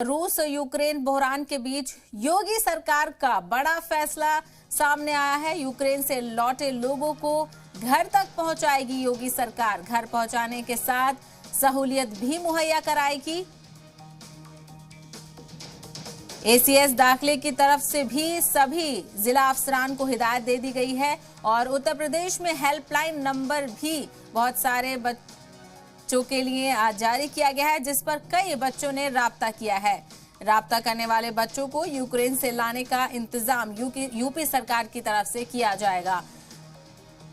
रूस यूक्रेन बहरान के बीच योगी सरकार का बड़ा फैसला सामने आया है। यूक्रेन से लौटे लोगों को घर तक पहुंचाएगी योगी सरकार। घर पहुंचाने के साथ सहूलियत भी मुहैया कराएगी। एसीएस दाखिले की तरफ से भी सभी जिला अफसरान को हिदायत दे दी गई है और उत्तर प्रदेश में हेल्पलाइन नंबर भी बहुत सारे बच्चों के लिए आज जारी किया गया है, जिस पर कई बच्चों ने राब्ता किया है। राब्ता करने वाले बच्चों को यूक्रेन से लाने का इंतजाम यूपी सरकार की तरफ से किया जाएगा।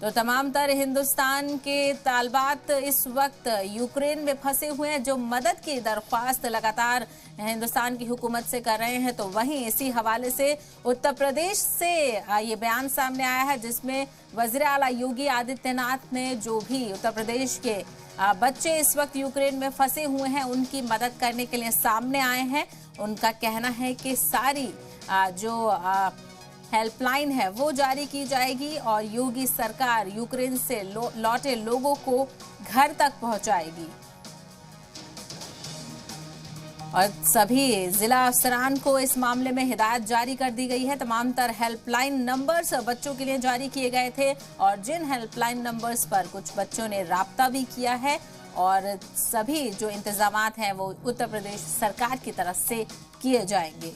तो तमाम तर हिंदुस्तान के तालिबात इस वक्त यूक्रेन में फंसे हुए हैं, जो मदद की दरख्वास्त लगातार हिंदुस्तान की हुकूमत से कर रहे हैं। तो वहीं इसी हवाले से उत्तर प्रदेश से ये बयान सामने आया है, जिसमें वज़ीर आला योगी आदित्यनाथ ने जो भी उत्तर प्रदेश के बच्चे इस वक्त यूक्रेन में फंसे हुए हैं उनकी मदद करने के लिए सामने आए हैं। उनका कहना है कि सारी जो हेल्पलाइन है वो जारी की जाएगी और योगी सरकार यूक्रेन से लौटे लोगों को घर तक पहुंचाएगी। और सभी जिला अफसरान को इस मामले में हिदायत जारी कर दी गई है। तमाम तर हेल्पलाइन नंबर्स बच्चों के लिए जारी किए गए थे और जिन हेल्पलाइन नंबर्स पर कुछ बच्चों ने राब्ता भी किया है और सभी जो इंतजामात हैं वो उत्तर प्रदेश सरकार की तरफ से किए जाएंगे।